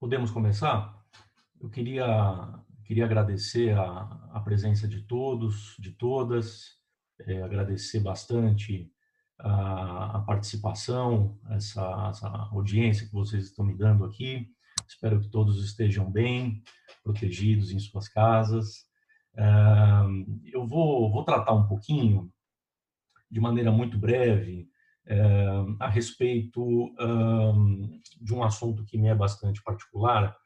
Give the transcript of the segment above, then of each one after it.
Podemos começar? Eu queria agradecer a presença de todos, de todas, agradecer bastante a participação, essa audiência que vocês estão me dando aqui. Espero que todos estejam bem, protegidos em suas casas. Eu vou tratar um pouquinho, de maneira muito breve, a respeito de um assunto que me é bastante particular,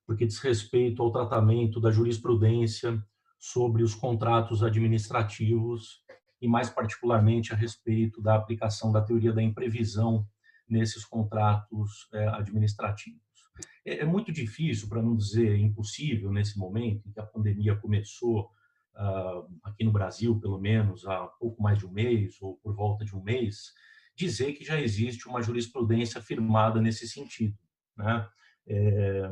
porque diz respeito ao tratamento da jurisprudência sobre os contratos administrativos e, mais particularmente, a respeito da aplicação da teoria da imprevisão nesses contratos administrativos. É muito difícil, para não dizer impossível, nesse momento em que a pandemia começou, aqui no Brasil, pelo menos, há pouco mais de um mês, ou por volta de um mês, dizer que já existe uma jurisprudência firmada nesse sentido, né? É,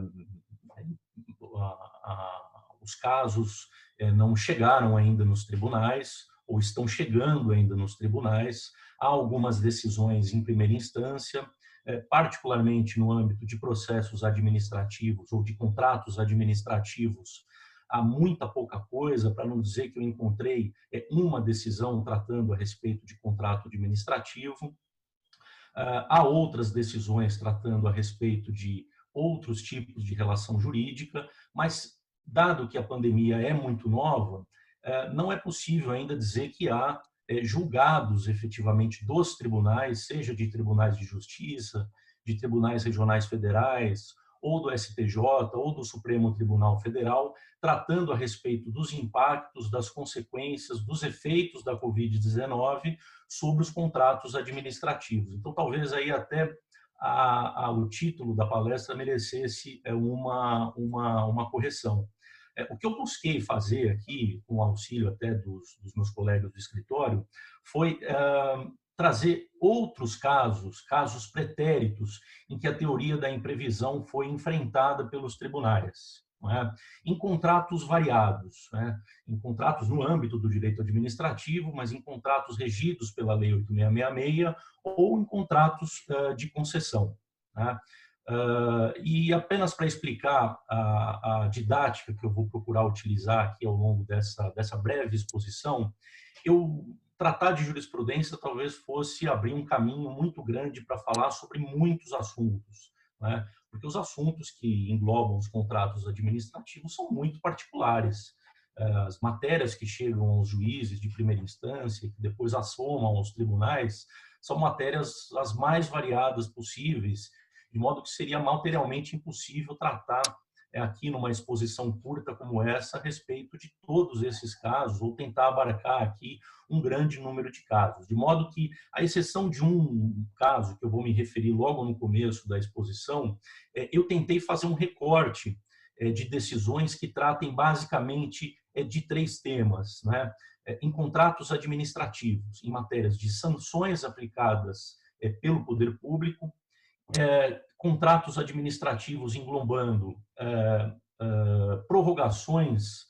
os casos não chegaram ainda nos tribunais, ou estão chegando ainda nos tribunais. Há algumas decisões em primeira instância, particularmente no âmbito de processos administrativos ou de contratos administrativos. Há muita pouca coisa, para não dizer que eu encontrei uma decisão tratando a respeito de contrato administrativo. Há outras decisões tratando a respeito de outros tipos de relação jurídica, mas, dado que a pandemia é muito nova, não é possível ainda dizer que há julgados efetivamente dos tribunais, seja de tribunais de justiça, de tribunais regionais federais, ou do STJ, ou do Supremo Tribunal Federal, tratando a respeito dos impactos, das consequências, dos efeitos da Covid-19 sobre os contratos administrativos. Então, talvez aí até o título da palestra merecesse uma correção. O que eu busquei fazer aqui, com o auxílio até dos meus colegas do escritório, foi trazer outros casos pretéritos, em que a teoria da imprevisão foi enfrentada pelos tribunais, não é? Em contratos variados, né? Em contratos no âmbito do direito administrativo, mas em contratos regidos pela Lei 8666 ou em contratos de concessão, né? E apenas para explicar a didática que eu vou procurar utilizar aqui ao longo dessa breve exposição, eu tratar de jurisprudência talvez fosse abrir um caminho muito grande para falar sobre muitos assuntos, né? Porque os assuntos que englobam os contratos administrativos são muito particulares. As matérias que chegam aos juízes de primeira instância, que depois assomam aos tribunais, são matérias as mais variadas possíveis, de modo que seria materialmente impossível tratar aqui numa exposição curta como essa a respeito de todos esses casos, ou tentar abarcar aqui um grande número de casos. De modo que, à exceção de um caso que eu vou me referir logo no começo da exposição, eu tentei fazer um recorte de decisões que tratem basicamente de três temas, né? Em contratos administrativos, em matérias de sanções aplicadas pelo poder público, contratos administrativos englobando prorrogações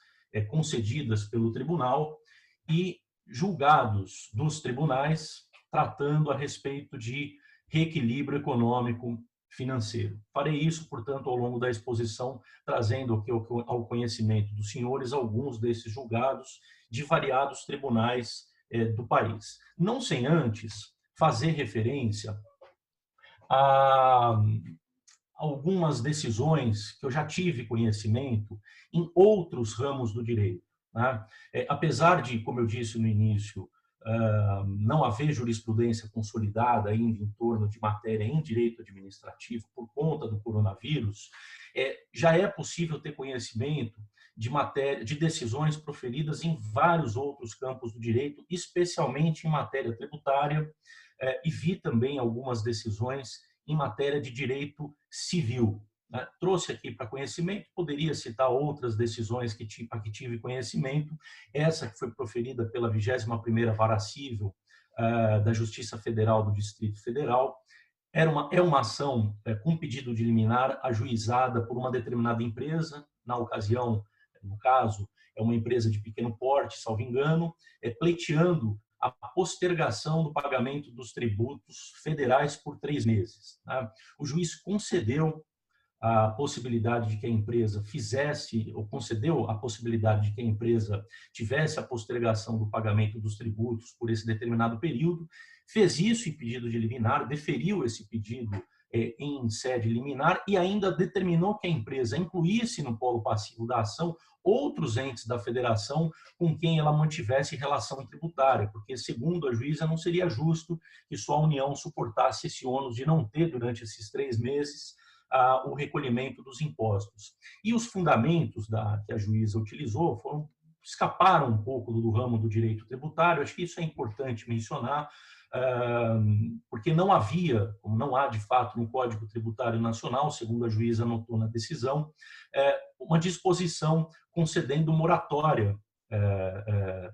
concedidas pelo tribunal e julgados dos tribunais tratando a respeito de reequilíbrio econômico financeiro. Farei isso, portanto, ao longo da exposição, trazendo aqui ao conhecimento dos senhores alguns desses julgados de variados tribunais do país. Não sem antes fazer referência a algumas decisões que eu já tive conhecimento em outros ramos do direito, né? Apesar de, como eu disse no início, não haver jurisprudência consolidada ainda em torno de matéria em direito administrativo por conta do coronavírus, já é possível ter conhecimento de decisões proferidas em vários outros campos do direito, especialmente em matéria tributária, e vi também algumas decisões em matéria de direito civil, né? Trouxe aqui para conhecimento, poderia citar outras decisões que tive conhecimento, essa que foi proferida pela 21ª Vara Civil da Justiça Federal do Distrito Federal, é uma ação com pedido de liminar ajuizada por uma determinada empresa, na ocasião, no caso, é uma empresa de pequeno porte, salvo engano, pleiteando a postergação do pagamento dos tributos federais por 3 meses. Tá? O juiz concedeu a possibilidade de que a empresa fizesse, ou concedeu a possibilidade de que a empresa tivesse a postergação do pagamento dos tributos por esse determinado período, fez isso em pedido de liminar, deferiu esse pedido em sede liminar e ainda determinou que a empresa incluísse no polo passivo da ação outros entes da federação com quem ela mantivesse relação tributária, porque, segundo a juíza, não seria justo que só a União suportasse esse ônus de não ter, durante esses 3 meses, o recolhimento dos impostos. E os fundamentos que a juíza utilizou escaparam um pouco do ramo do direito tributário. Acho que isso é importante mencionar, porque não havia, como não há de fato no Código Tributário Nacional, segundo a juíza anotou na decisão, uma disposição concedendo moratória,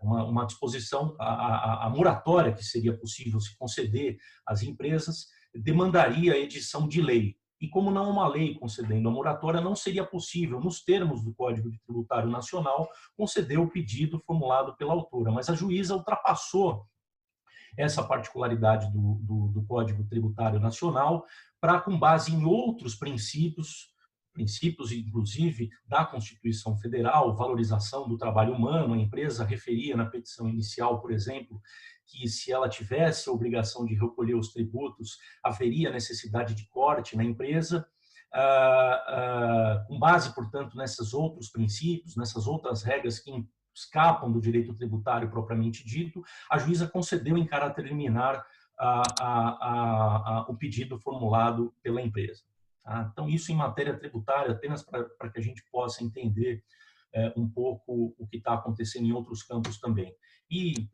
uma disposição, a moratória que seria possível se conceder às empresas demandaria a edição de lei. E como não há uma lei concedendo a moratória, não seria possível, nos termos do Código Tributário Nacional, conceder o pedido formulado pela autora. Mas a juíza ultrapassou essa particularidade do Código Tributário Nacional para, com base em outros princípios inclusive da Constituição Federal, valorização do trabalho humano. A empresa referia na petição inicial, por exemplo, que se ela tivesse a obrigação de recolher os tributos, haveria necessidade de corte na empresa. Com base, portanto, nesses outros princípios, nessas outras regras que escapam do direito tributário propriamente dito, a juíza concedeu em caráter liminar o pedido formulado pela empresa. Então, isso em matéria tributária, apenas para que a gente possa entender um pouco o que está acontecendo em outros campos também. E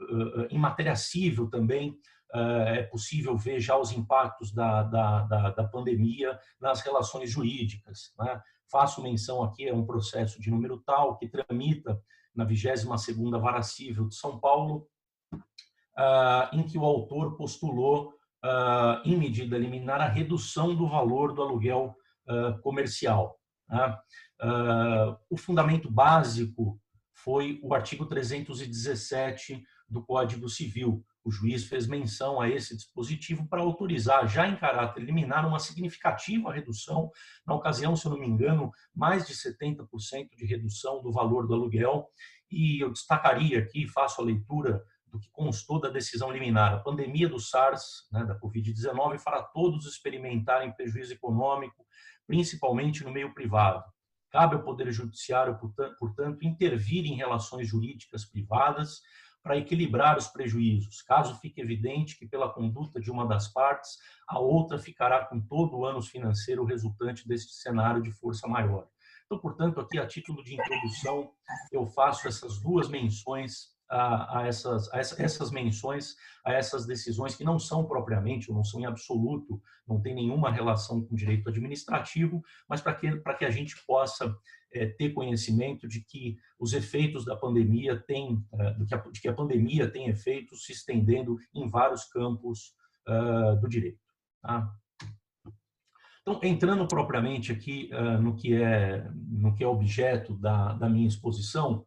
em matéria civil também, é possível ver já os impactos da pandemia nas relações jurídicas, né? Faço menção aqui a um processo de número tal que tramita na 22ª Vara Civil de São Paulo, em que o autor postulou, em medida liminar, a redução do valor do aluguel comercial. O fundamento básico foi o artigo 317 do Código Civil. O juiz fez menção a esse dispositivo para autorizar, já em caráter liminar, uma significativa redução, na ocasião, se eu não me engano, mais de 70% de redução do valor do aluguel. E eu destacaria aqui, faço a leitura do que constou da decisão liminar. A pandemia do SARS, da Covid-19, fará todos experimentarem prejuízo econômico, principalmente no meio privado. Cabe ao Poder Judiciário, portanto, intervir em relações jurídicas privadas para equilibrar os prejuízos, caso fique evidente que, pela conduta de uma das partes, a outra ficará com todo o ônus financeiro resultante deste cenário de força maior. Então, portanto, aqui, a título de introdução, eu faço essas duas menções essas menções a essas decisões que não são propriamente, ou não são em absoluto, não tem nenhuma relação com o direito administrativo, mas para que a gente possa ter conhecimento de que os efeitos da pandemia de que a pandemia tem efeitos se estendendo em vários campos do direito. Tá? Então, entrando propriamente aqui no que é objeto da minha exposição,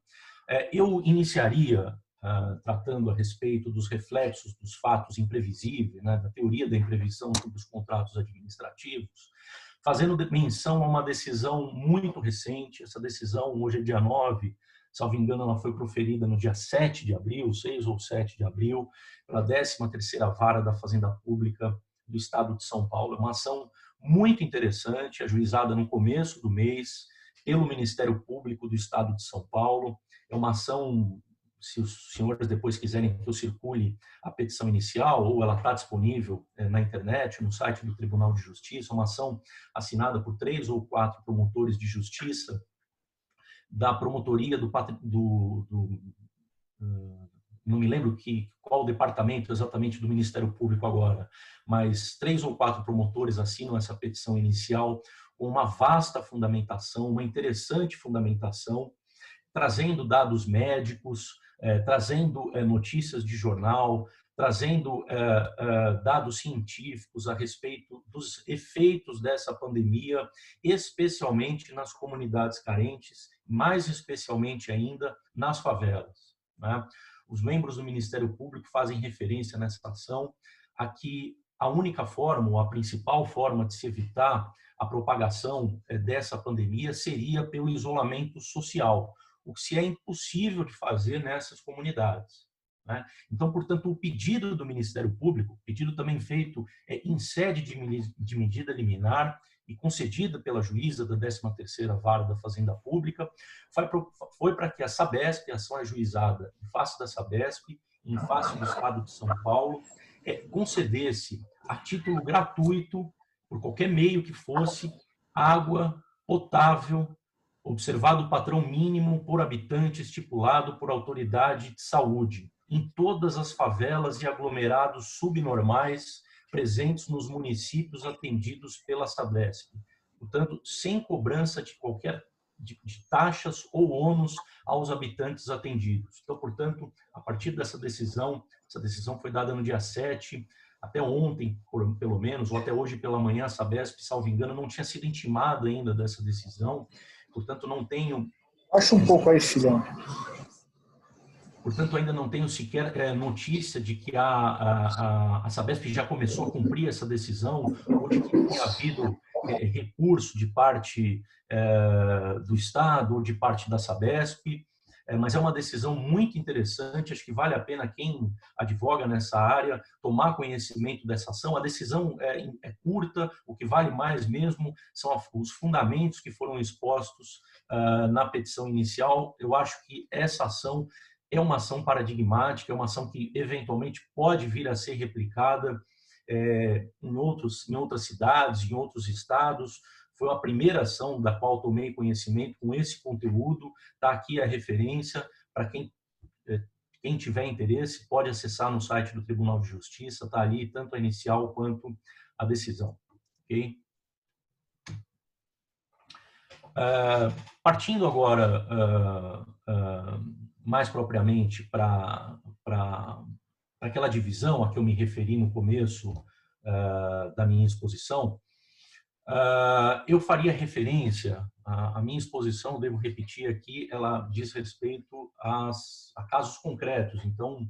eu iniciaria tratando a respeito dos reflexos dos fatos imprevisíveis, da teoria da imprevisão sobre os contratos administrativos, fazendo menção a uma decisão muito recente. Essa decisão, hoje é dia 9, salvo engano, ela foi proferida no dia 7 de abril, 6 ou 7 de abril, pela 13ª Vara da Fazenda Pública do Estado de São Paulo. É uma ação muito interessante, ajuizada no começo do mês pelo Ministério Público do Estado de São Paulo. É uma ação, se os senhores depois quiserem que eu circule a petição inicial, ou ela está disponível na internet, no site do Tribunal de Justiça, uma ação assinada por 3 ou 4 promotores de justiça da promotoria não me lembro qual departamento exatamente do Ministério Público agora, mas 3 ou 4 promotores assinam essa petição inicial com uma vasta fundamentação, uma interessante fundamentação, trazendo dados médicos, trazendo notícias de jornal, trazendo dados científicos a respeito dos efeitos dessa pandemia, especialmente nas comunidades carentes, mais especialmente ainda nas favelas. Os membros do Ministério Público fazem referência nessa ação a que a única forma, ou a principal forma de se evitar a propagação dessa pandemia seria pelo isolamento social, o que se é impossível de fazer nessas comunidades, né? Então, portanto, o pedido do Ministério Público, pedido também feito em sede de medida liminar e concedida pela juíza da 13ª Vara da Fazenda Pública, foi para que a Sabesp, a ação ajuizada em face da Sabesp, em face do Estado de São Paulo, concedesse a título gratuito, por qualquer meio que fosse, água potável, observado o padrão mínimo por habitante estipulado por autoridade de saúde, em todas as favelas e aglomerados subnormais presentes nos municípios atendidos pela Sabesp. Portanto, sem cobrança de qualquer de taxas ou ônus aos habitantes atendidos. Então, portanto, a partir dessa decisão, essa decisão foi dada no dia 7, até ontem, pelo menos, ou até hoje pela manhã, a Sabesp, salvo engano, não tinha sido intimada ainda dessa decisão, portanto, não tenho... Acho um pouco aí, filhão. Portanto, ainda não tenho sequer notícia de que a Sabesp já começou a cumprir essa decisão, ou de que tenha havido recurso de parte do Estado ou de parte da Sabesp, mas é uma decisão muito interessante, acho que vale a pena quem advoga nessa área tomar conhecimento dessa ação. A decisão é curta, o que vale mais mesmo são os fundamentos que foram expostos na petição inicial. Eu acho que essa ação é uma ação paradigmática, é uma ação que eventualmente pode vir a ser replicada em outras cidades, em outros estados. Foi a primeira ação da qual tomei conhecimento com esse conteúdo. Está aqui a referência para quem tiver interesse, pode acessar no site do Tribunal de Justiça, está ali tanto a inicial quanto a decisão. Ok? Partindo agora mais propriamente para aquela divisão a que eu me referi no começo da minha exposição, eu faria referência, a minha exposição, devo repetir aqui, ela diz respeito a casos concretos, então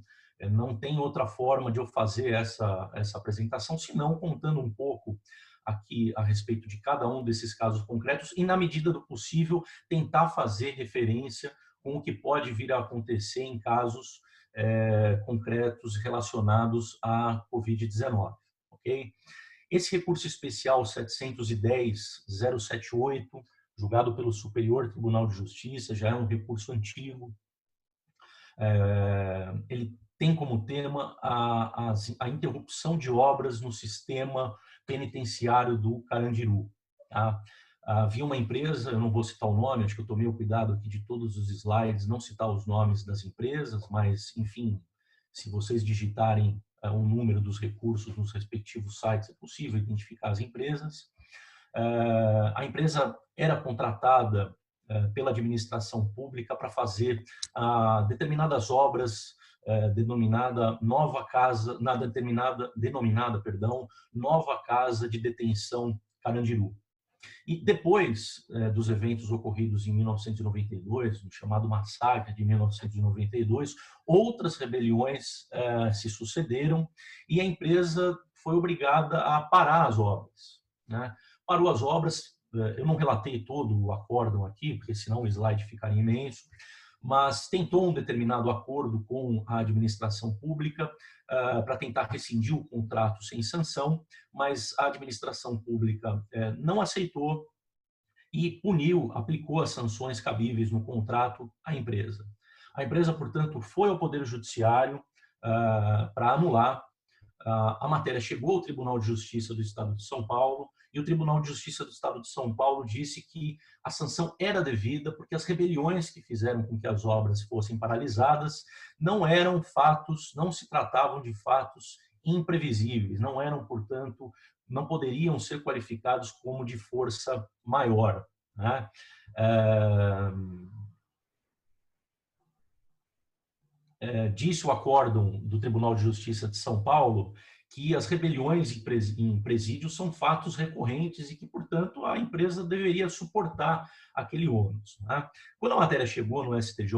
não tem outra forma de eu fazer essa apresentação, senão contando um pouco aqui a respeito de cada um desses casos concretos e, na medida do possível, tentar fazer referência com o que pode vir a acontecer em casos concretos relacionados à Covid-19, ok? Esse recurso especial 710.078, julgado pelo Superior Tribunal de Justiça, já é um recurso antigo. Ele tem como tema a interrupção de obras no sistema penitenciário do Carandiru. Tá? Havia uma empresa, eu não vou citar o nome, acho que eu tomei o cuidado aqui de todos os slides, não citar os nomes das empresas, mas, enfim, se vocês digitarem o número dos recursos nos respectivos sites, é possível identificar as empresas. A empresa era contratada pela administração pública para fazer determinadas obras denominada Nova Casa de Detenção Carandiru. E depois dos eventos ocorridos em 1992, no chamado massacre de 1992, outras rebeliões se sucederam e a empresa foi obrigada a parar as obras, né? Parou as obras, eu não relatei todo o acórdão aqui, porque senão o slide ficaria imenso, mas tentou um determinado acordo com a administração pública para tentar rescindir o contrato sem sanção, mas a administração pública não aceitou e puniu, aplicou as sanções cabíveis no contrato à empresa. A empresa, portanto, foi ao Poder Judiciário para anular. A matéria chegou ao Tribunal de Justiça do Estado de São Paulo e o Tribunal de Justiça do Estado de São Paulo disse que a sanção era devida porque as rebeliões que fizeram com que as obras fossem paralisadas não eram fatos, não se tratavam de fatos imprevisíveis, não eram, portanto, não poderiam ser qualificados como de força maior, né? Disse o acórdão do Tribunal de Justiça de São Paulo que as rebeliões em presídios são fatos recorrentes e que, portanto, a empresa deveria suportar aquele ônus, né? Quando a matéria chegou no STJ,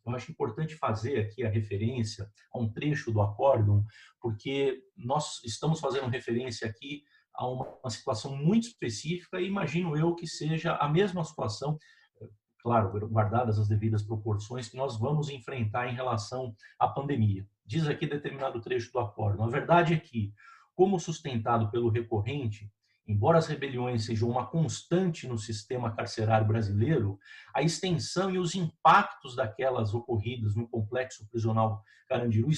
eu acho importante fazer aqui a referência a um trecho do acórdão, porque nós estamos fazendo referência aqui a uma situação muito específica e imagino eu que seja a mesma situação, claro, guardadas as devidas proporções, que nós vamos enfrentar em relação à pandemia. Diz aqui determinado trecho do acórdão. A verdade é que, como sustentado pelo recorrente, embora as rebeliões sejam uma constante no sistema carcerário brasileiro, a extensão e os impactos daquelas ocorridas no complexo prisional Carandiru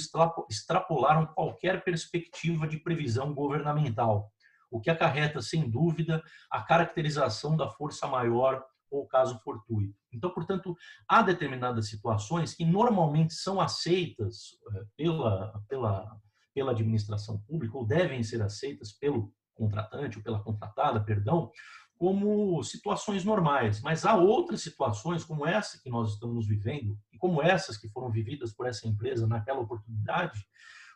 extrapolaram qualquer perspectiva de previsão governamental, o que acarreta, sem dúvida, a caracterização da força maior ou caso fortuito. Então, portanto, há determinadas situações que normalmente são aceitas pela administração pública, ou devem ser aceitas pelo contratante ou pela contratada, perdão, como situações normais. Mas há outras situações, como essa que nós estamos vivendo, e como essas que foram vividas por essa empresa naquela oportunidade,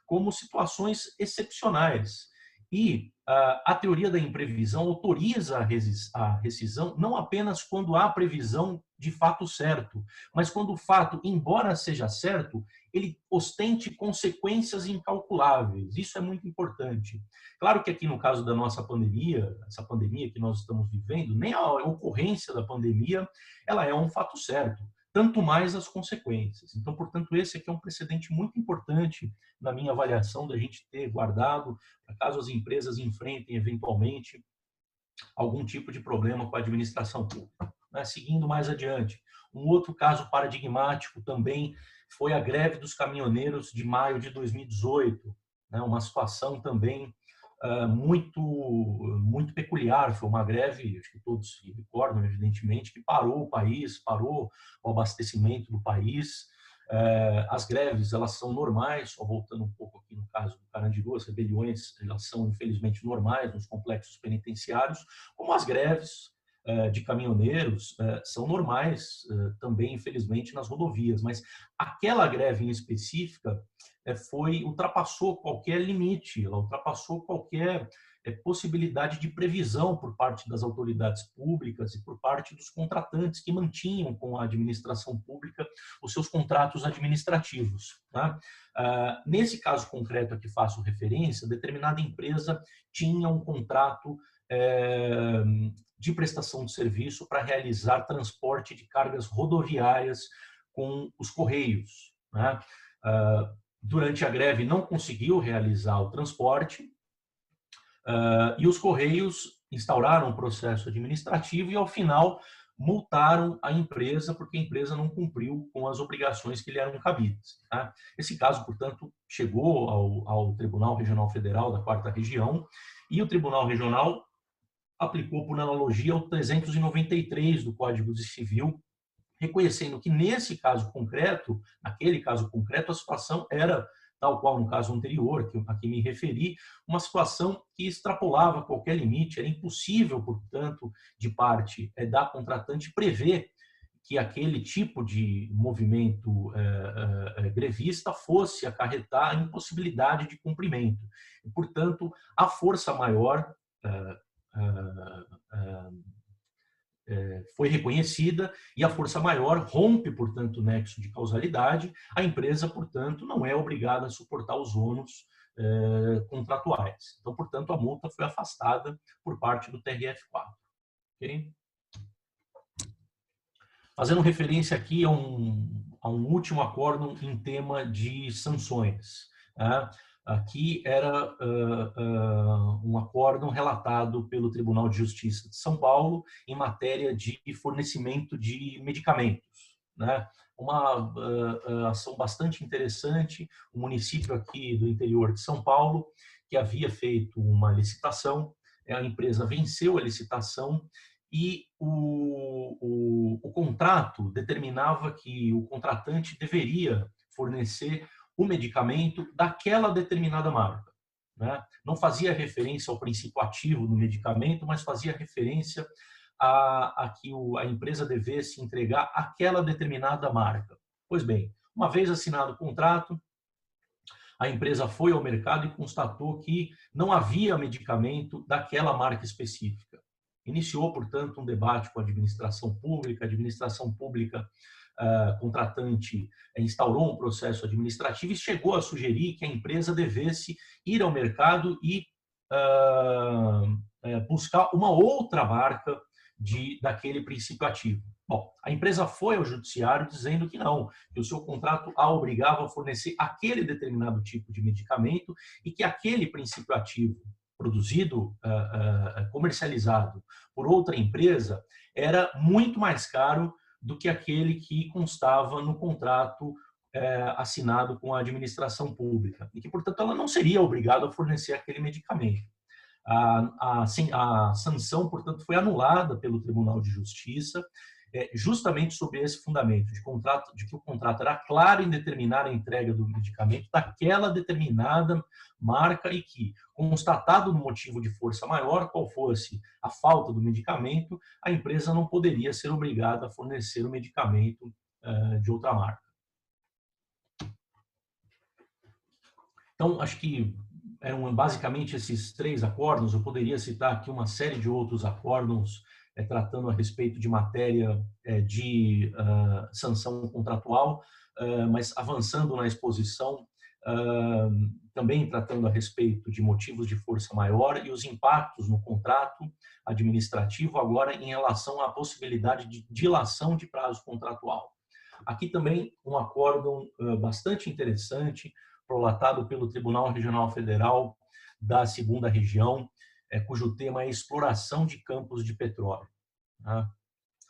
como situações excepcionais. E a teoria da imprevisão autoriza a rescisão não apenas quando há previsão de fato certo, mas quando o fato, embora seja certo, ele ostente consequências incalculáveis. Isso é muito importante. Claro que aqui no caso da nossa pandemia, essa pandemia que nós estamos vivendo, nem a ocorrência da pandemia, ela é um fato certo, tanto mais as consequências. Então, portanto, esse aqui é um precedente muito importante na minha avaliação da gente ter guardado, para caso as empresas enfrentem eventualmente algum tipo de problema com a administração pública. Seguindo mais adiante, um outro caso paradigmático também foi a greve dos caminhoneiros de maio de 2018, uma situação também muito peculiar. Foi uma greve, acho que todos se recordam, evidentemente, que parou o país, parou o abastecimento do país. As greves, elas são normais, só voltando um pouco aqui no caso do Carandiru, as rebeliões, elas são infelizmente normais nos complexos penitenciários, como as greves de caminhoneiros são normais também, infelizmente, nas rodovias. Mas aquela greve em específica ultrapassou qualquer limite, ela ultrapassou qualquer possibilidade de previsão por parte das autoridades públicas e por parte dos contratantes que mantinham com a administração pública os seus contratos administrativos. Nesse caso concreto a que faço referência, determinada empresa tinha um contrato de prestação de serviço para realizar transporte de cargas rodoviárias com os Correios. Durante a greve não conseguiu realizar o transporte e os Correios instauraram um processo administrativo e, ao final, multaram a empresa porque a empresa não cumpriu com as obrigações que lhe eram cabidas. Esse caso, portanto, chegou ao Tribunal Regional Federal da 4ª Região e o Tribunal Regional aplicou, por analogia, o 393 do Código Civil, reconhecendo que nesse caso concreto, naquele caso concreto, a situação era, tal qual no caso anterior, a que me referi, uma situação que extrapolava qualquer limite. Era impossível, portanto, de parte da contratante prever que aquele tipo de movimento grevista fosse acarretar a impossibilidade de cumprimento. E, portanto, a força maior foi reconhecida e a força maior rompe, portanto, o nexo de causalidade. A empresa, portanto, não é obrigada a suportar os ônus contratuais. Então, portanto, a multa foi afastada por parte do TRF4. Okay? Fazendo referência aqui a um último acórdão em tema de sanções. Aqui era um acórdão relatado pelo Tribunal de Justiça de São Paulo em matéria de fornecimento de medicamentos. Uma ação bastante interessante, o município aqui do interior de São Paulo, que havia feito uma licitação, a empresa venceu a licitação e o contrato determinava que o contratante deveria fornecer o medicamento daquela determinada marca. Não fazia referência ao princípio ativo do medicamento, mas fazia referência a que a empresa devesse entregar aquela determinada marca. Pois bem, uma vez assinado o contrato, a empresa foi ao mercado e constatou que não havia medicamento daquela marca específica. Iniciou, portanto, um debate com a administração pública. A administração pública contratante instaurou um processo administrativo e chegou a sugerir que a empresa devesse ir ao mercado e buscar uma outra marca daquele princípio ativo. Bom, a empresa foi ao judiciário dizendo que não, que o seu contrato a obrigava a fornecer aquele determinado tipo de medicamento e que aquele princípio ativo produzido, comercializado por outra empresa, era muito mais caro do que aquele que constava no contrato assinado com a administração pública e que, portanto, ela não seria obrigada a fornecer aquele medicamento. A sanção, portanto, foi anulada pelo Tribunal de Justiça, justamente sob esse fundamento de que o contrato era claro em determinar a entrega do medicamento daquela determinada marca e que, constatado no motivo de força maior, qual fosse a falta do medicamento, a empresa não poderia ser obrigada a fornecer o medicamento de outra marca. Então, acho que eram basicamente esses 3 acórdãos. Eu poderia citar aqui uma série de outros acórdãos tratando a respeito de matéria de sanção contratual, mas avançando na exposição, também tratando a respeito de motivos de força maior e os impactos no contrato administrativo agora em relação à possibilidade de dilação de prazo contratual. Aqui também um acórdão bastante interessante, prolatado pelo Tribunal Regional Federal da 2ª Região, cujo tema é exploração de campos de petróleo.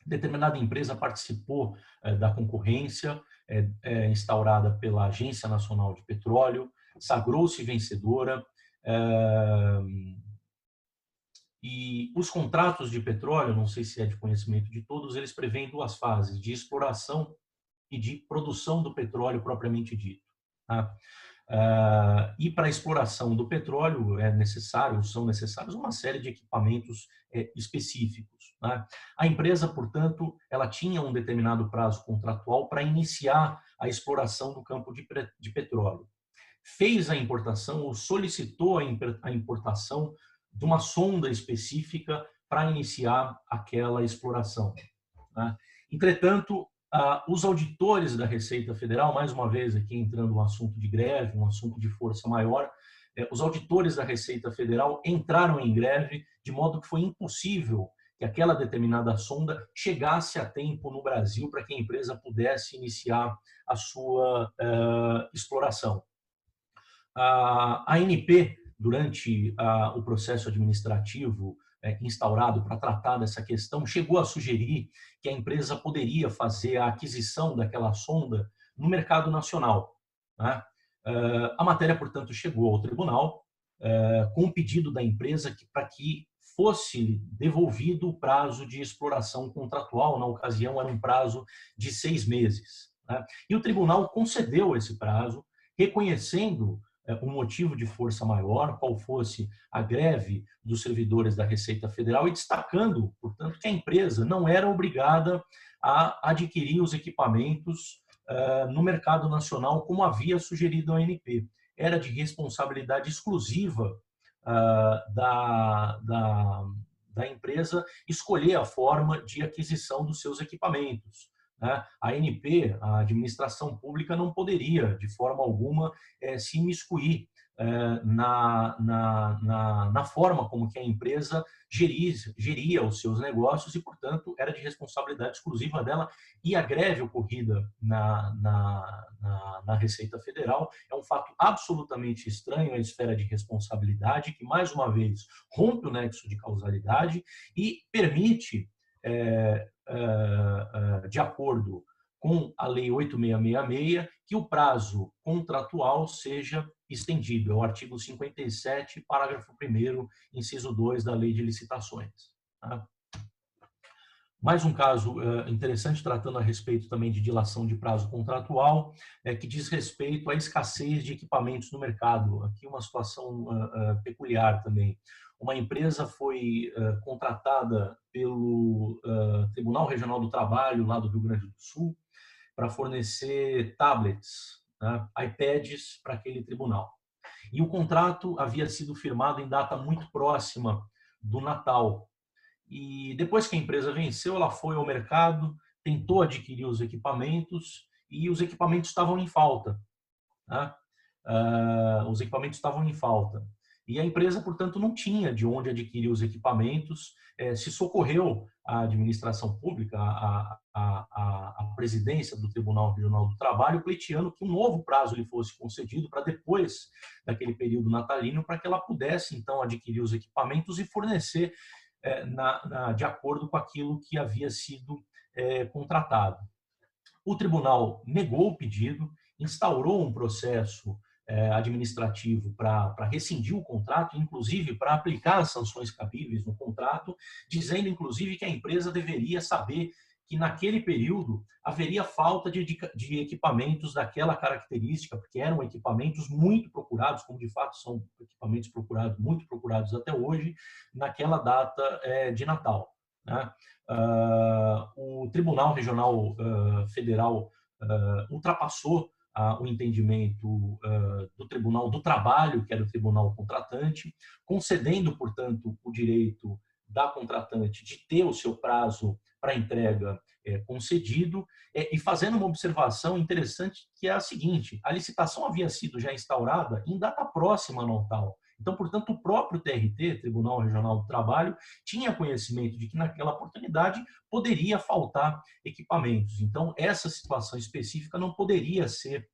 Determinada empresa participou da concorrência instaurada pela Agência Nacional de Petróleo, sagrou-se vencedora, e os contratos de petróleo, não sei se é de conhecimento de todos, eles prevêem 2 fases, de exploração e de produção do petróleo propriamente dito. E para a exploração do petróleo são necessários uma série de equipamentos específicos. A empresa, portanto, ela tinha um determinado prazo contratual para iniciar a exploração do campo de petróleo. Fez a importação ou solicitou a importação de uma sonda específica para iniciar aquela exploração. Entretanto, os auditores da Receita Federal, mais uma vez aqui entrando um assunto de greve, um assunto de força maior, os auditores da Receita Federal entraram em greve de modo que foi impossível que aquela determinada sonda chegasse a tempo no Brasil para que a empresa pudesse iniciar a sua exploração. A ANP, durante o processo administrativo instaurado para tratar dessa questão, chegou a sugerir que a empresa poderia fazer a aquisição daquela sonda no mercado nacional. A matéria, portanto, chegou ao tribunal com o pedido da empresa para que fosse devolvido o prazo de exploração contratual. Na ocasião, era um prazo de 6 meses. E o tribunal concedeu esse prazo, reconhecendo um motivo de força maior, qual fosse a greve dos servidores da Receita Federal, e destacando, portanto, que a empresa não era obrigada a adquirir os equipamentos no mercado nacional, como havia sugerido a ANP. Era de responsabilidade exclusiva da empresa escolher a forma de aquisição dos seus equipamentos. A ANP, a administração pública, não poderia, de forma alguma, se imiscuir na forma como que a empresa geria os seus negócios e, portanto, era de responsabilidade exclusiva dela. E a greve ocorrida na Receita Federal é um fato absolutamente estranho à esfera de responsabilidade, que, mais uma vez, rompe o nexo de causalidade e permite, de acordo com a Lei 8666, que o prazo contratual seja estendido. É o artigo 57, parágrafo 1º, inciso 2 da Lei de Licitações. Mais um caso interessante, tratando a respeito também de dilação de prazo contratual, que diz respeito à escassez de equipamentos no mercado. Aqui uma situação peculiar também. Uma empresa foi contratada pelo Tribunal Regional do Trabalho, lá do Rio Grande do Sul, para fornecer tablets, iPads para aquele tribunal. E o contrato havia sido firmado em data muito próxima do Natal. E depois que a empresa venceu, ela foi ao mercado, tentou adquirir os equipamentos e os equipamentos estavam em falta. Os equipamentos estavam em falta. E a empresa, portanto, não tinha de onde adquirir os equipamentos, se socorreu à administração pública, à presidência do Tribunal Regional do Trabalho, pleiteando que um novo prazo lhe fosse concedido para depois daquele período natalino, para que ela pudesse, então, adquirir os equipamentos e fornecer de acordo com aquilo que havia sido contratado. O tribunal negou o pedido, instaurou um processo administrativo para rescindir o contrato, inclusive para aplicar as sanções cabíveis no contrato, dizendo, inclusive, que a empresa deveria saber que naquele período haveria falta de equipamentos daquela característica, porque eram equipamentos muito procurados, como de fato são equipamentos procurados, muito procurados até hoje, naquela data de Natal, né? O Tribunal Regional Federal ultrapassou o entendimento do Tribunal do Trabalho, que era o tribunal contratante, concedendo, portanto, o direito da contratante de ter o seu prazo para entrega concedido, e fazendo uma observação interessante, que é a seguinte: a licitação havia sido já instaurada em data próxima ao Natal. Então, portanto, o próprio TRT, Tribunal Regional do Trabalho, tinha conhecimento de que naquela oportunidade poderia faltar equipamentos. Então, essa situação específica não poderia ser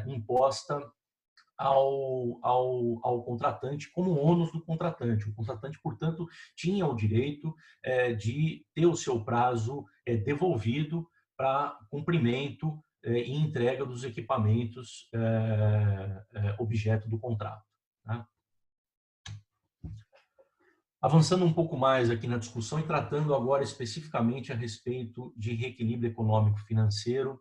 imposta ao contratante como ônus do contratante. O contratante, portanto, tinha o direito de ter o seu prazo devolvido para cumprimento e entrega dos equipamentos objeto do contrato, né? Avançando um pouco mais aqui na discussão e tratando agora especificamente a respeito de reequilíbrio econômico-financeiro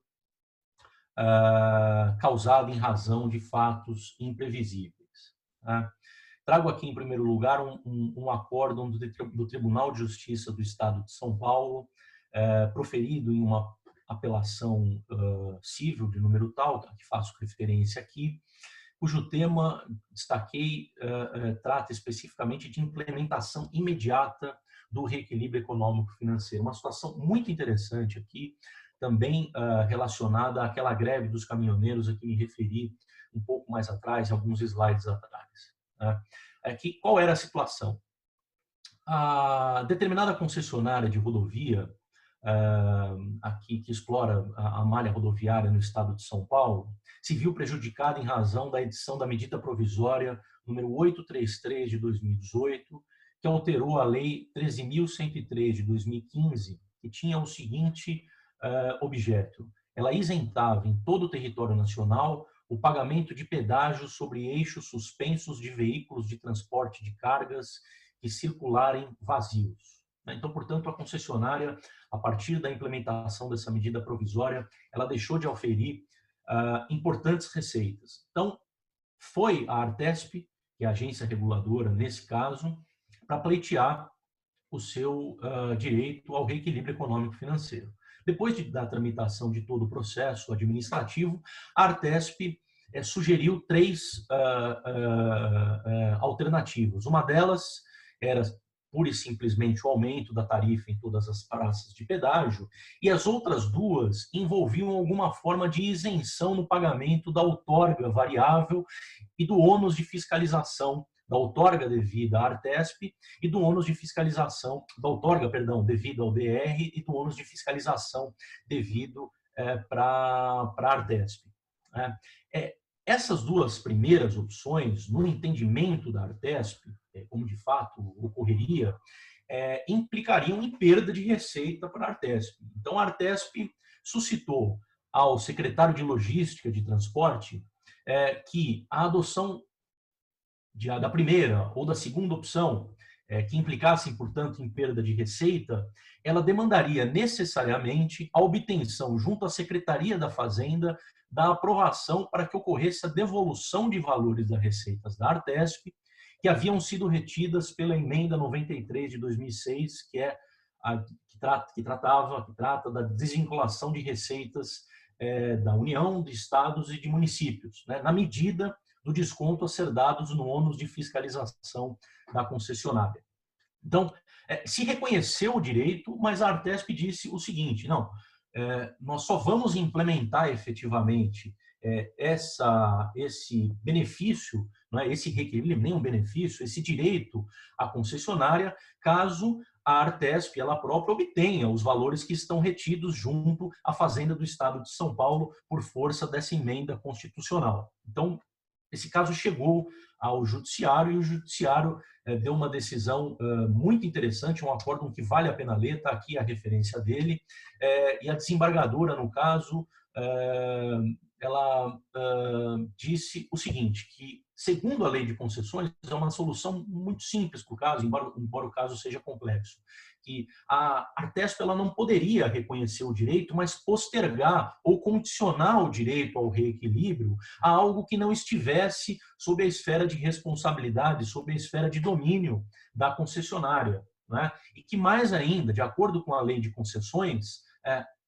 causado em razão de fatos imprevisíveis, né? Trago aqui, em primeiro lugar, um acórdão do Tribunal de Justiça do Estado de São Paulo, proferido em uma apelação civil de número tal, que faço referência aqui, cujo tema, destaquei, trata especificamente de implementação imediata do reequilíbrio econômico-financeiro. Uma situação muito interessante aqui, também relacionada àquela greve dos caminhoneiros a que me referi um pouco mais atrás, alguns slides atrás, né? Qual era a situação? A determinada concessionária de rodovia, aqui que explora a malha rodoviária no estado de São Paulo, se viu prejudicada em razão da edição da medida provisória número 833 de 2018, que alterou a lei 13.103 de 2015, que tinha o seguinte objeto: ela isentava em todo o território nacional o pagamento de pedágios sobre eixos suspensos de veículos de transporte de cargas que circularem vazios. Então, portanto, a concessionária, a partir da implementação dessa medida provisória, ela deixou de oferir importantes receitas. Então, foi a Artesp, que é a agência reguladora nesse caso, para pleitear o seu direito ao reequilíbrio econômico-financeiro. Depois da tramitação de todo o processo administrativo, a Artesp sugeriu 3 alternativas. Uma delas era pura e simplesmente o aumento da tarifa em todas as praças de pedágio, e as outras 2 envolviam alguma forma de isenção no pagamento da outorga variável e do ônus de fiscalização da outorga devida à Artesp e do ônus de fiscalização, da outorga, perdão, devido ao DR e do ônus de fiscalização devido para a Artesp. Essas 2 primeiras opções, no entendimento da Artesp, como de fato ocorreria, implicariam em perda de receita para a Artesp. Então, a Artesp suscitou ao secretário de Logística de Transporte que a adoção da primeira ou da segunda opção, que implicassem, portanto, em perda de receita, ela demandaria necessariamente a obtenção, junto à Secretaria da Fazenda, da aprovação para que ocorresse a devolução de valores das receitas da Artesp, que haviam sido retidas pela emenda 93 de 2006, que trata da desvinculação de receitas da União, de estados e de municípios, né, na medida do desconto a ser dados no ônus de fiscalização da concessionária. Então, se reconheceu o direito, mas a Artesp disse o seguinte: não, nós só vamos implementar efetivamente esse benefício, não é, esse reequilíbrio, nem um benefício, esse direito à concessionária, caso a Artesp, ela própria, obtenha os valores que estão retidos junto à Fazenda do Estado de São Paulo por força dessa emenda constitucional. Então, esse caso chegou ao judiciário e o judiciário deu uma decisão muito interessante, um acórdão que vale a pena ler, está aqui a referência dele, e a desembargadora, no caso, ela disse o seguinte, que segundo a lei de concessões, é uma solução muito simples para o caso, embora o caso seja complexo, que a Artesp ela não poderia reconhecer o direito, mas postergar ou condicionar o direito ao reequilíbrio a algo que não estivesse sob a esfera de responsabilidade, sob a esfera de domínio da concessionária, né? E que mais ainda, de acordo com a lei de concessões,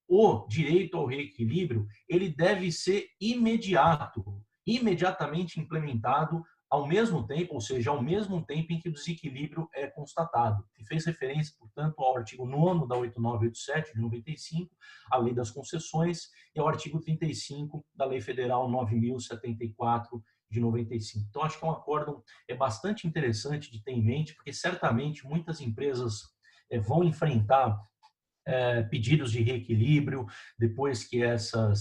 o direito ao reequilíbrio ele deve ser imediatamente implementado ao mesmo tempo, ou seja, ao mesmo tempo em que o desequilíbrio é constatado. E fez referência, portanto, ao artigo 9º da 8987 de 95, a Lei das Concessões, e ao artigo 35 da Lei Federal 9074 de 95. Então, acho que é um acórdão bastante interessante de ter em mente, porque certamente muitas empresas vão enfrentar pedidos de reequilíbrio depois que essa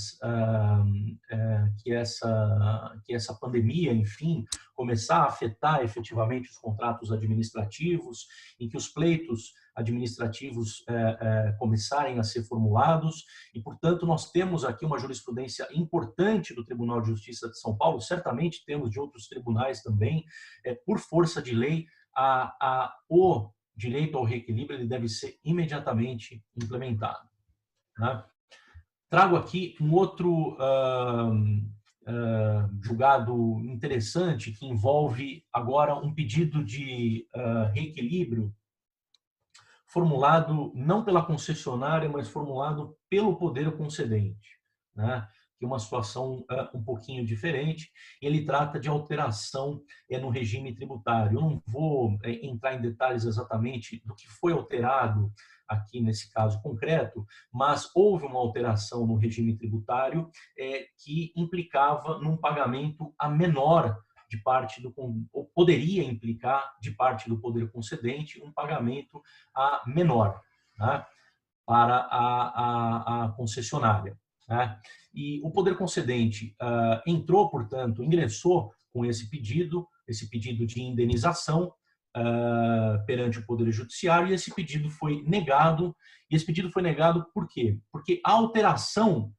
pandemia, enfim, começar a afetar efetivamente os contratos administrativos, em que os pleitos administrativos começarem a ser formulados e, portanto, nós temos aqui uma jurisprudência importante do Tribunal de Justiça de São Paulo, certamente temos de outros tribunais também, por força de lei, o direito ao reequilíbrio ele deve ser imediatamente implementado, né? Trago aqui um outro julgado interessante que envolve agora um pedido de reequilíbrio formulado não pela concessionária, mas formulado pelo poder concedente, né? Que é uma situação um pouquinho diferente. Ele trata de alteração no regime tributário. Eu não vou entrar em detalhes exatamente do que foi alterado aqui nesse caso concreto, mas houve uma alteração no regime tributário que implicava num pagamento a menor de parte do, ou poderia implicar de parte do poder concedente um pagamento a menor, né, para a concessionária, né? E o poder concedente entrou, portanto, ingressou com esse pedido de indenização perante o Poder Judiciário, e esse pedido foi negado. E esse pedido foi negado por quê? Porque a alteração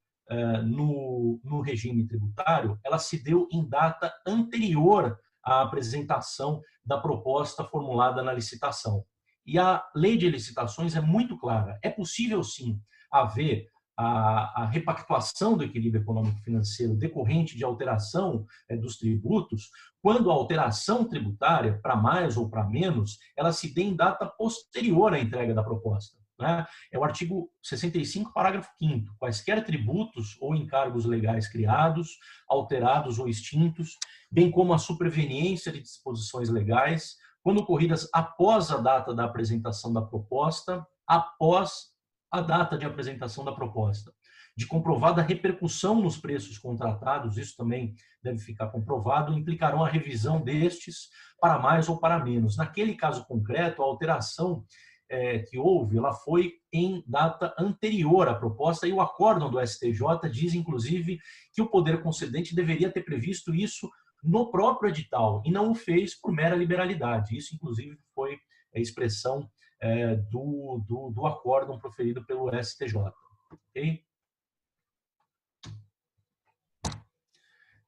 no regime tributário ela se deu em data anterior à apresentação da proposta formulada na licitação. E a lei de licitações é muito clara. É possível, sim, haver a repactuação do equilíbrio econômico-financeiro decorrente de alteração dos tributos, quando a alteração tributária, para mais ou para menos, ela se dê em data posterior à entrega da proposta, né? É o artigo 65, parágrafo 5º. Quaisquer tributos ou encargos legais criados, alterados ou extintos, bem como a superveniência de disposições legais, quando ocorridas após a data da apresentação da proposta, de comprovada repercussão nos preços contratados, isso também deve ficar comprovado, implicarão a revisão destes para mais ou para menos. Naquele caso concreto, a alteração que houve, ela foi em data anterior à proposta, e o acórdão do STJ diz, inclusive, que o poder concedente deveria ter previsto isso no próprio edital, e não o fez por mera liberalidade. Isso, inclusive, foi a expressão do acórdão proferido pelo STJ. Okay?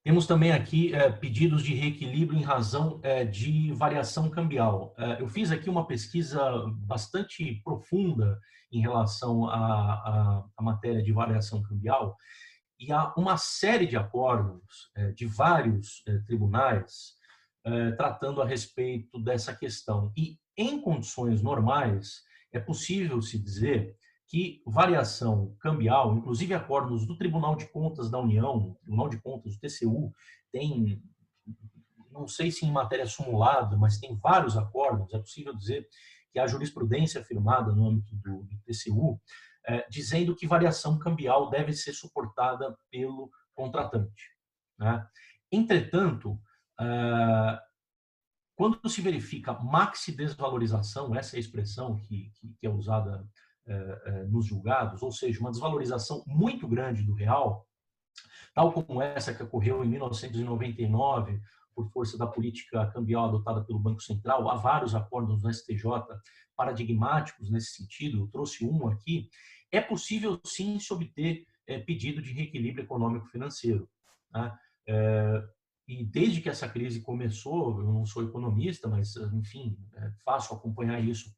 Temos também aqui pedidos de reequilíbrio em razão de variação cambial. Eu fiz aqui uma pesquisa bastante profunda em relação à matéria de variação cambial, e há uma série de acórdãos de vários tribunais tratando a respeito dessa questão. E, em condições normais, é possível se dizer que variação cambial, inclusive acórdãos do Tribunal de Contas da União, Tribunal de Contas do TCU, tem, não sei se em matéria simulada, mas tem vários acórdãos, é possível dizer que há jurisprudência firmada no âmbito do TCU, dizendo que variação cambial deve ser suportada pelo contratante. né? Entretanto, quando se verifica maxi-desvalorização, essa é a expressão que é usada nos julgados, ou seja, uma desvalorização muito grande do real, tal como essa que ocorreu em 1999, por força da política cambial adotada pelo Banco Central. Há vários acordos no STJ paradigmáticos nesse sentido, eu trouxe um aqui. É possível, sim, se obter pedido de reequilíbrio econômico-financeiro, né? E desde que essa crise começou, eu não sou economista, mas, enfim, é fácil acompanhar isso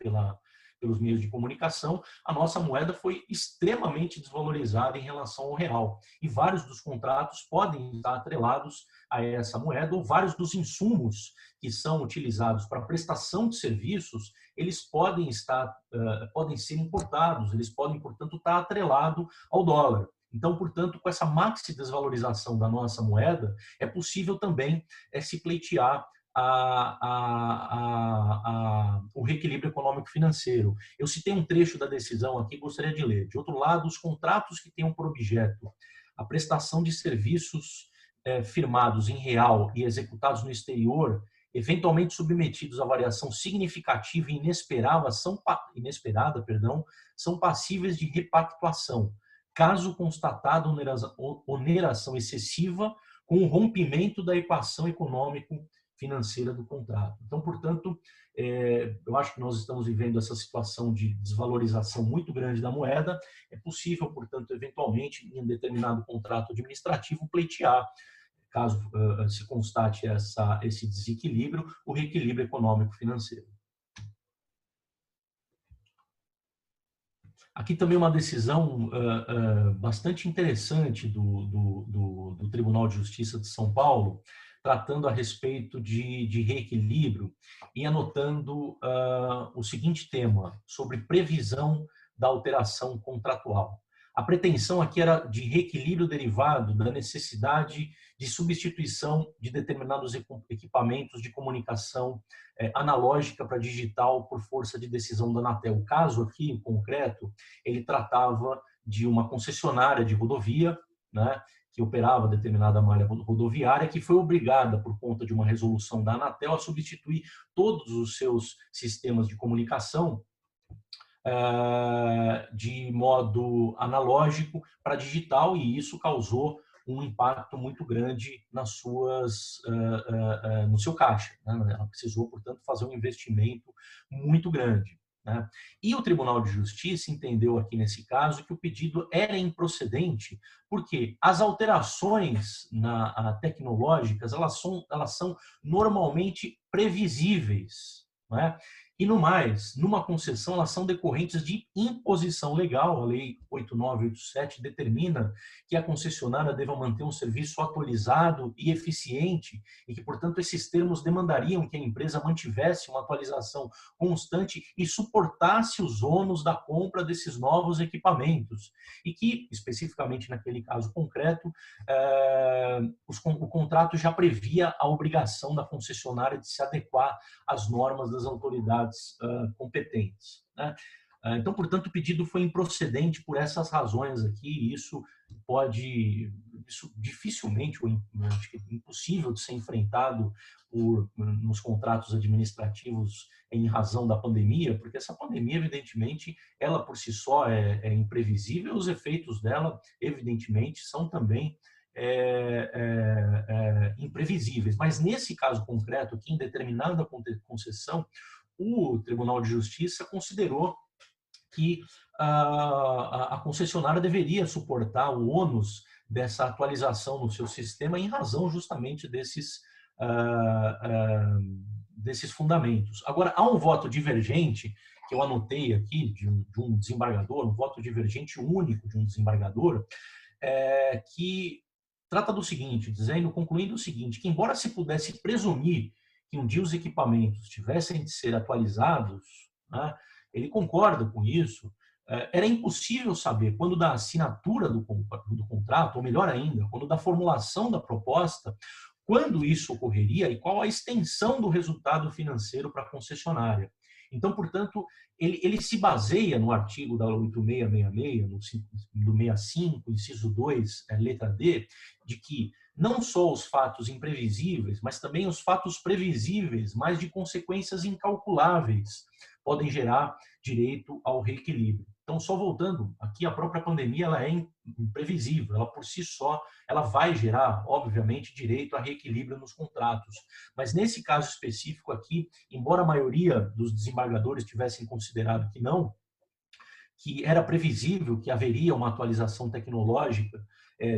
pelos meios de comunicação, a nossa moeda foi extremamente desvalorizada em relação ao real. E vários dos contratos podem estar atrelados a essa moeda, ou vários dos insumos que são utilizados para prestação de serviços, eles podem ser importados, eles podem, portanto, estar atrelados ao dólar. Então, portanto, com essa maxi-desvalorização da nossa moeda, é possível também se pleitear o reequilíbrio econômico-financeiro. Eu citei um trecho da decisão aqui, gostaria de ler. De outro lado, os contratos que tenham por objeto a prestação de serviços firmados em real e executados no exterior, eventualmente submetidos a variação significativa e inesperada, são passíveis de repactuação, caso constatada oneração excessiva com o rompimento da equação econômico-financeira do contrato. Então, portanto, eu acho que nós estamos vivendo essa situação de desvalorização muito grande da moeda. É possível, portanto, eventualmente, em um determinado contrato administrativo, pleitear, caso se constate esse desequilíbrio, o reequilíbrio econômico-financeiro. Aqui também uma decisão bastante interessante do Tribunal de Justiça de São Paulo, tratando a respeito de reequilíbrio e anotando o seguinte tema, sobre previsão da alteração contratual. A pretensão aqui era de reequilíbrio derivado da necessidade de substituição de determinados equipamentos de comunicação analógica para digital por força de decisão da Anatel. O caso aqui, em concreto, ele tratava de uma concessionária de rodovia, né, que operava determinada malha rodoviária, que foi obrigada, por conta de uma resolução da Anatel, a substituir todos os seus sistemas de comunicação de modo analógico para digital, e isso causou um impacto muito grande no seu caixa, né? Ela precisou, portanto, fazer um investimento muito grande, né? E o Tribunal de Justiça entendeu aqui nesse caso que o pedido era improcedente, porque as alterações tecnológicas elas são normalmente previsíveis, não é? E no mais, numa concessão, elas são decorrentes de imposição legal. A Lei 8987 determina que a concessionária deva manter um serviço atualizado e eficiente e que, portanto, esses termos demandariam que a empresa mantivesse uma atualização constante e suportasse os ônus da compra desses novos equipamentos. E que, especificamente naquele caso concreto, o contrato já previa a obrigação da concessionária de se adequar às normas das autoridades competentes, né? Então, portanto, o pedido foi improcedente por essas razões aqui, e isso dificilmente, ou acho que é impossível de ser enfrentado nos contratos administrativos em razão da pandemia, porque essa pandemia, evidentemente, ela por si só é imprevisível, os efeitos dela, evidentemente, são também imprevisíveis. Mas nesse caso concreto aqui, em determinada concessão, o Tribunal de Justiça considerou que a concessionária deveria suportar o ônus dessa atualização no seu sistema em razão justamente desses fundamentos. Agora, há um voto divergente, que eu anotei aqui, de um desembargador, um voto divergente único de um desembargador, que trata do seguinte, concluindo o seguinte, que embora se pudesse presumir que um dia os equipamentos tivessem de ser atualizados, né, ele concorda com isso, era impossível saber quando da assinatura do contrato, ou melhor ainda, quando da formulação da proposta, quando isso ocorreria e qual a extensão do resultado financeiro para a concessionária. Então, portanto, ele se baseia no artigo da 8666, do 65, inciso 2, letra D, de que não só os fatos imprevisíveis, mas também os fatos previsíveis, mas de consequências incalculáveis, podem gerar direito ao reequilíbrio. Então, só voltando, aqui a própria pandemia ela é imprevisível, ela por si só, ela vai gerar, obviamente, direito a reequilíbrio nos contratos. Mas nesse caso específico aqui, embora a maioria dos desembargadores tivessem considerado que não, que era previsível que haveria uma atualização tecnológica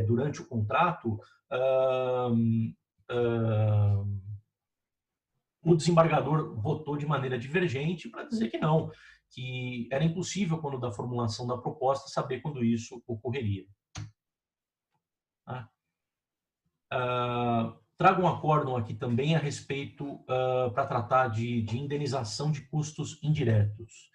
durante o contrato, o desembargador votou de maneira divergente para dizer que não, que era impossível, quando da formulação da proposta, saber quando isso ocorreria. Trago um acórdão aqui também a respeito, para tratar de indenização de custos indiretos.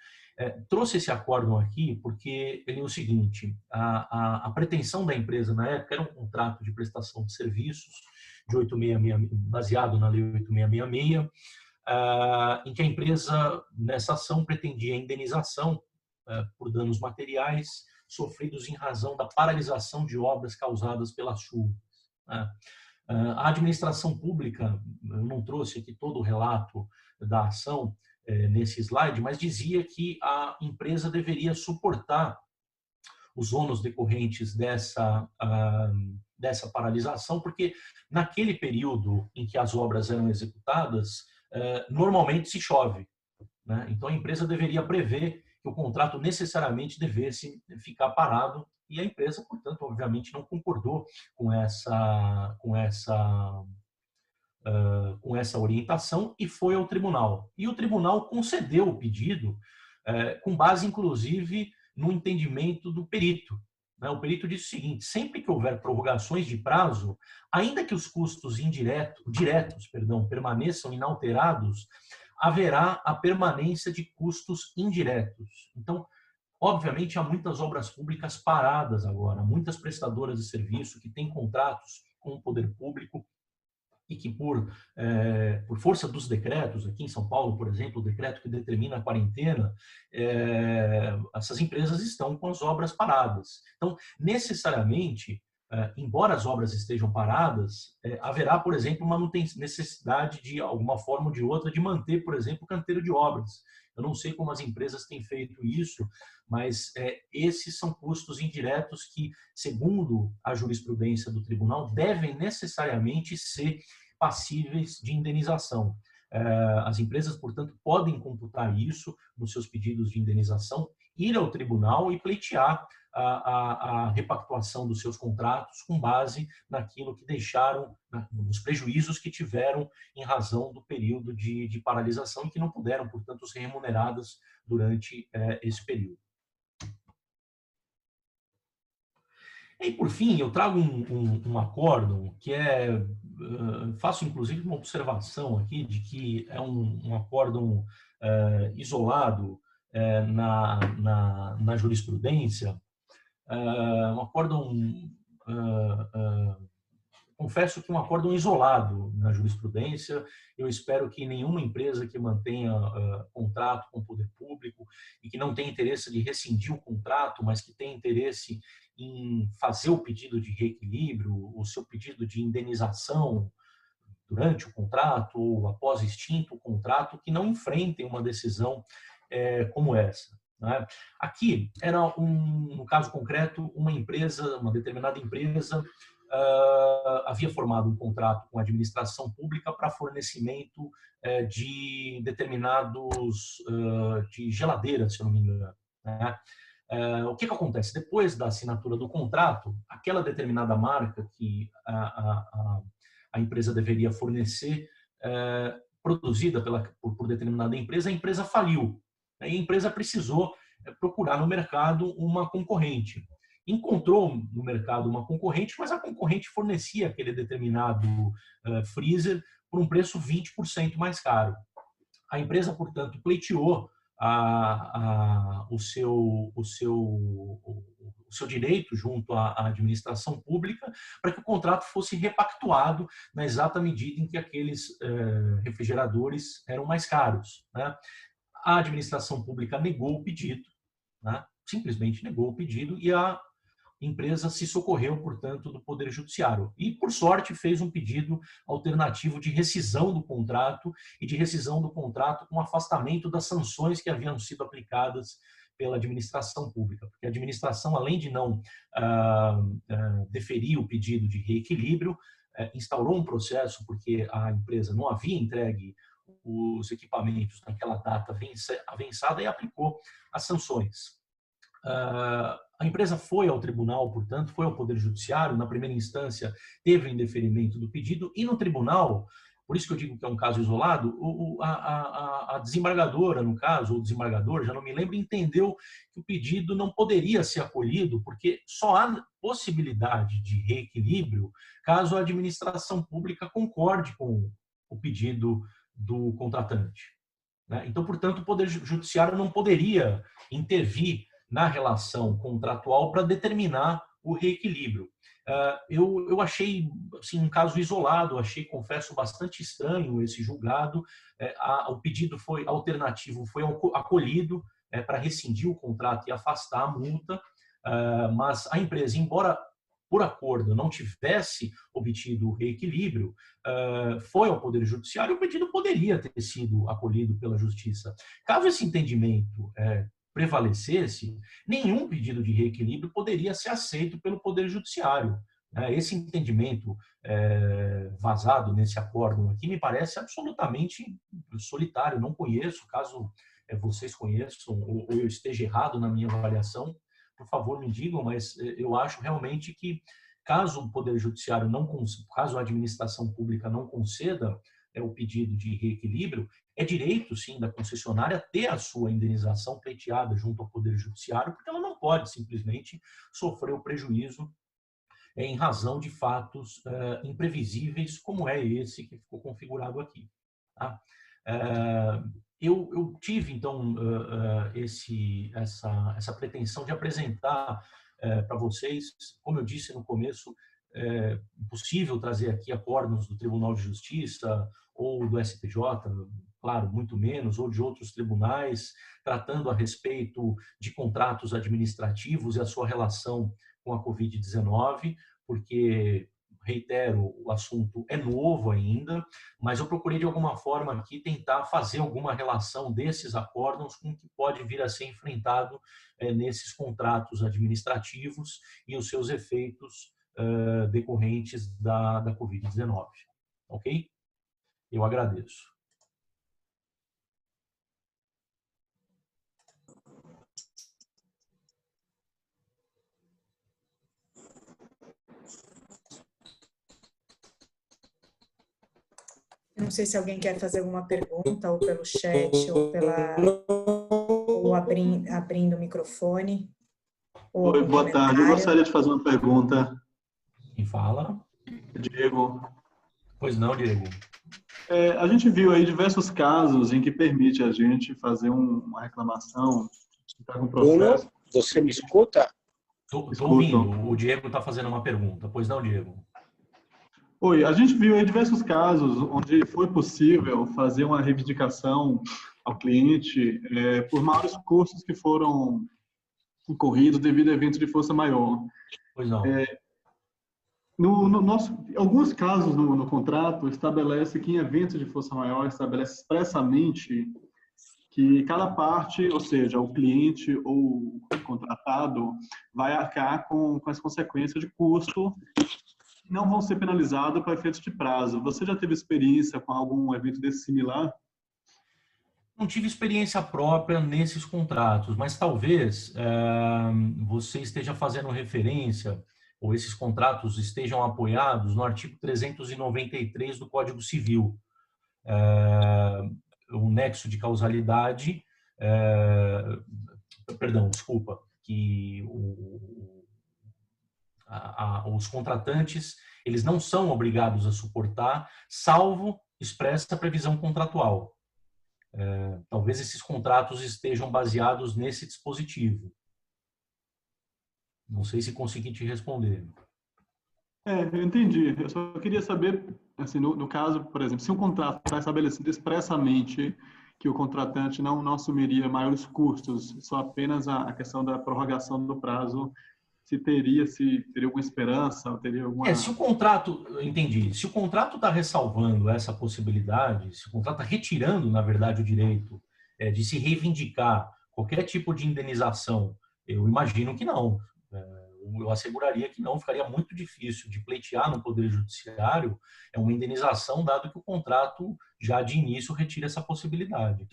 Trouxe esse acórdão aqui porque ele é o seguinte: a pretensão da empresa na época era um contrato de prestação de serviços de 866, baseado na Lei 8666, em que a empresa, nessa ação, pretendia indenização por danos materiais sofridos em razão da paralisação de obras causadas pelas chuvas. A administração pública, eu não trouxe aqui todo o relato da ação nesse slide, mas dizia que a empresa deveria suportar os ônus decorrentes dessa paralisação, porque naquele período em que as obras eram executadas, normalmente se chove, né? Então a empresa deveria prever que o contrato necessariamente devesse ficar parado, e a empresa, portanto, obviamente não concordou com essa orientação e foi ao tribunal. E o tribunal concedeu o pedido, com base, inclusive, no entendimento do perito. O perito disse o seguinte: sempre que houver prorrogações de prazo, ainda que os custos diretos permaneçam inalterados, haverá a permanência de custos indiretos. Então, obviamente, há muitas obras públicas paradas agora, muitas prestadoras de serviço que têm contratos com o poder público e que, por força dos decretos, aqui em São Paulo, por exemplo, o decreto que determina a quarentena, essas empresas estão com as obras paradas. Então, necessariamente, embora as obras estejam paradas, haverá, por exemplo, uma necessidade de alguma forma ou de outra de manter, por exemplo, o canteiro de obras. Eu não sei como as empresas têm feito isso, mas esses são custos indiretos que, segundo a jurisprudência do tribunal, devem necessariamente ser passíveis de indenização. As empresas, portanto, podem computar isso nos seus pedidos de indenização, ir ao tribunal e pleitear a repactuação dos seus contratos com base naquilo que deixaram, nos prejuízos que tiveram em razão do período de paralisação e que não puderam, portanto, ser remuneradas durante esse período. E, por fim, eu trago um acórdão que faço inclusive uma observação aqui de que é um acórdão isolado na jurisprudência, um acórdão, confesso que um acórdão isolado na jurisprudência. Eu espero que nenhuma empresa que mantenha contrato com o poder público e que não tenha interesse de rescindir o contrato, mas que tenha interesse em fazer o pedido de reequilíbrio, o seu pedido de indenização durante o contrato ou após extinto o contrato, que não enfrentem uma decisão como essa. Né? Aqui era, no caso concreto, uma determinada empresa havia formado um contrato com a administração pública para fornecimento de determinados, de geladeiras, se eu não me engano. Né? O que acontece? Depois da assinatura do contrato, aquela determinada marca que a empresa deveria fornecer, produzida por determinada empresa, a empresa faliu. E a empresa precisou procurar no mercado uma concorrente. Encontrou no mercado uma concorrente, mas a concorrente fornecia aquele determinado freezer por um preço 20% mais caro. A empresa, portanto, pleiteou o seu direito junto à administração pública para que o contrato fosse repactuado na exata medida em que aqueles refrigeradores eram mais caros. Né? a administração pública negou o pedido, né? Simplesmente negou o pedido e a empresa se socorreu, portanto, do Poder Judiciário. E, por sorte, fez um pedido alternativo de rescisão do contrato e de rescisão do contrato com afastamento das sanções que haviam sido aplicadas pela administração pública. Porque a administração, além de não deferir o pedido de reequilíbrio, instaurou um processo porque a empresa não havia entregue os equipamentos naquela data avançada e aplicou as sanções. A empresa foi ao tribunal, portanto, foi ao Poder Judiciário, na primeira instância teve o indeferimento do pedido, e no tribunal, por isso que eu digo que é um caso isolado, a desembargadora, no caso, ou o desembargador, já não me lembro, entendeu que o pedido não poderia ser acolhido, porque só há possibilidade de reequilíbrio caso a administração pública concorde com o pedido do contratante. Então, portanto, o Poder Judiciário não poderia intervir na relação contratual para determinar o reequilíbrio. Eu achei assim, um caso isolado, achei, confesso, bastante estranho esse julgado. O pedido foi alternativo, foi acolhido para rescindir o contrato e afastar a multa, mas a empresa, embora por acordo não tivesse obtido o reequilíbrio, foi ao Poder Judiciário, o pedido poderia ter sido acolhido pela Justiça. Caso esse entendimento prevalecesse, nenhum pedido de reequilíbrio poderia ser aceito pelo Poder Judiciário. Esse entendimento vazado nesse acórdão aqui me parece absolutamente solitário, não conheço, caso vocês conheçam ou eu esteja errado na minha avaliação, por favor me digam, mas eu acho realmente que caso o Poder Judiciário caso a administração pública não conceda o pedido de reequilíbrio, é direito, sim, da concessionária ter a sua indenização pleiteada junto ao Poder Judiciário, porque ela não pode simplesmente sofrer o prejuízo em razão de fatos imprevisíveis, como é esse que ficou configurado aqui. Tá? Eu tive, então, essa pretensão de apresentar para vocês, como eu disse no começo, é impossível trazer aqui acórdãos do Tribunal de Justiça ou do STJ, claro, muito menos, ou de outros tribunais, tratando a respeito de contratos administrativos e a sua relação com a Covid-19, porque, reitero, o assunto é novo ainda, mas eu procurei de alguma forma aqui tentar fazer alguma relação desses acórdãos com o que pode vir a ser enfrentado nesses contratos administrativos e os seus efeitos decorrentes da Covid-19. Ok? Eu agradeço. Não sei se alguém quer fazer alguma pergunta, ou pelo chat, ou abrindo o microfone. Oi, boa tarde. Eu gostaria de fazer uma pergunta. Quem fala? Diego. Pois não, Diego. A gente viu aí diversos casos em que permite a gente fazer uma reclamação, está com processo. Bruno, você me escuta? Estou ouvindo. O Diego está fazendo uma pergunta. Pois não, Diego? Oi, a gente viu aí diversos casos onde foi possível fazer uma reivindicação ao cliente por maiores custos que foram incorridos devido a eventos de força maior. Pois não. Alguns casos no contrato estabelece que em eventos de força maior estabelece expressamente que cada parte, ou seja, o cliente ou o contratado, vai arcar com as consequências de custo, não vão ser penalizados para efeitos de prazo. Você já teve experiência com algum evento desse similar? Não tive experiência própria nesses contratos, mas talvez você esteja fazendo referência, ou esses contratos estejam apoiados no artigo 393 do Código Civil. O nexo de causalidade, que os contratantes eles não são obrigados a suportar, salvo expressa previsão contratual. Talvez esses contratos estejam baseados nesse dispositivo. Não sei se consegui te responder. Eu entendi. Eu só queria saber, assim, no caso, por exemplo, se um contrato está estabelecido expressamente que o contratante não assumiria maiores custos, só apenas a questão da prorrogação do prazo, se teria alguma esperança, ou teria alguma... Se o contrato, eu entendi, se o contrato está ressalvando essa possibilidade, se o contrato está retirando, na verdade, o direito de se reivindicar qualquer tipo de indenização, eu imagino que não. Eu asseguraria que não, ficaria muito difícil de pleitear no Poder Judiciário uma indenização, dado que o contrato já de início retira essa possibilidade.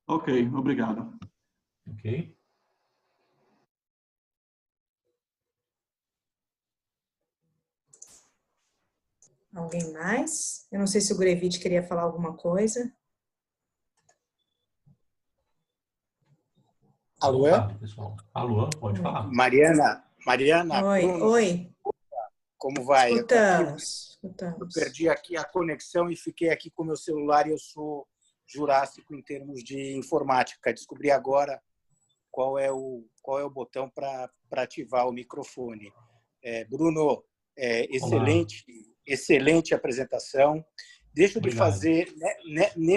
Ok, obrigado. Ok? Alguém mais? Eu não sei se o Grevite queria falar alguma coisa. Alô? Pessoal. Alô, pode falar. Mariana, Oi, Bruno, oi. como vai? Escutamos. Eu perdi aqui a conexão e fiquei aqui com o meu celular e eu sou jurássico em termos de informática. Descobri agora qual é o botão para ativar o microfone. Bruno, excelente apresentação. Deixa eu te fazer,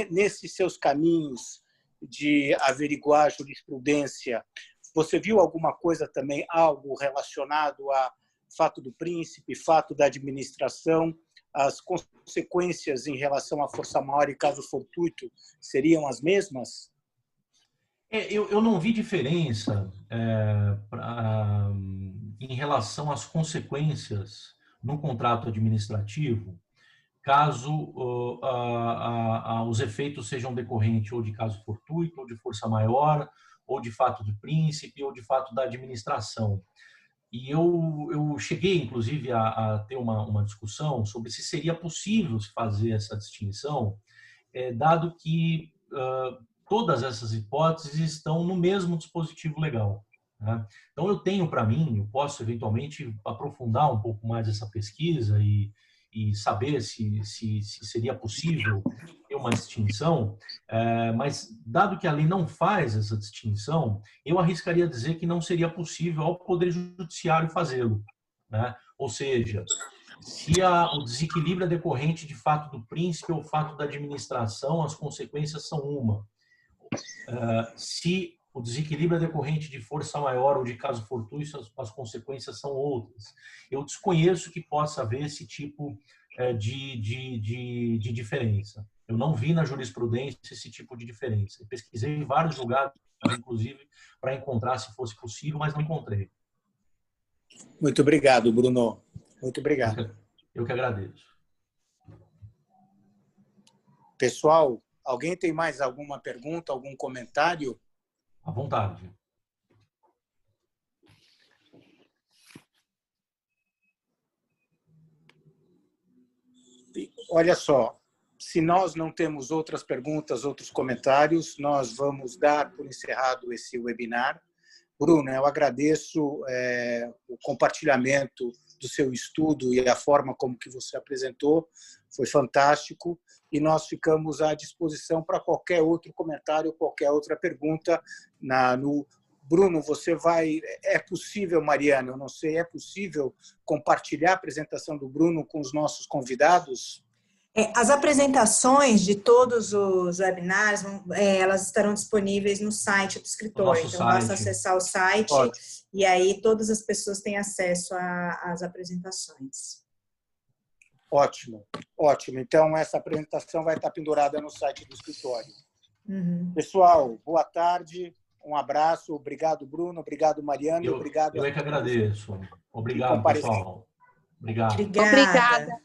nesses seus caminhos de averiguar a jurisprudência, você viu alguma coisa também, algo relacionado a fato do príncipe, fato da administração, as consequências em relação à força maior e caso fortuito seriam as mesmas? Eu não vi diferença em relação às consequências no contrato administrativo, caso os efeitos sejam decorrentes ou de caso fortuito, ou de força maior, ou de fato do príncipe, ou de fato da administração. E eu cheguei, inclusive, a ter uma discussão sobre se seria possível fazer essa distinção, dado que todas essas hipóteses estão no mesmo dispositivo legal. Né? Então, eu tenho para mim, eu posso eventualmente aprofundar um pouco mais essa pesquisa e saber se seria possível ter uma distinção, mas dado que a lei não faz essa distinção, eu arriscaria dizer que não seria possível ao Poder Judiciário fazê-lo. Né? Ou seja, se o desequilíbrio é decorrente de fato do príncipe ou fato da administração, as consequências são uma. Se o desequilíbrio é decorrente de força maior ou de caso fortuito, as consequências são outras. Eu desconheço que possa haver esse tipo de diferença. Eu não vi na jurisprudência esse tipo de diferença. Eu pesquisei em vários lugares, inclusive, para encontrar se fosse possível, mas não encontrei. Muito obrigado, Bruno. Muito obrigado. Eu que agradeço. Pessoal, alguém tem mais alguma pergunta, algum comentário? À vontade. Olha só, se nós não temos outras perguntas, outros comentários, nós vamos dar por encerrado esse webinar. Bruno, eu agradeço o compartilhamento do seu estudo e a forma como que você apresentou, foi fantástico, e nós ficamos à disposição para qualquer outro comentário, qualquer outra pergunta. Bruno, você vai... É possível, Mariana, eu não sei, é possível compartilhar a apresentação do Bruno com os nossos convidados? As apresentações de todos os webinars, elas estarão disponíveis no site do escritório. Então, basta acessar o site. Ótimo. E aí todas as pessoas têm acesso às apresentações. Ótimo, ótimo. Então, essa apresentação vai estar pendurada no site do escritório. Uhum. Pessoal, boa tarde, um abraço. Obrigado, Bruno. Obrigado, Mariana. Obrigado. Eu é que agradeço. Obrigado, pessoal. Obrigado. Obrigada.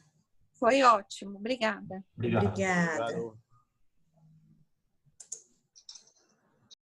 Foi ótimo. Obrigada. Obrigada.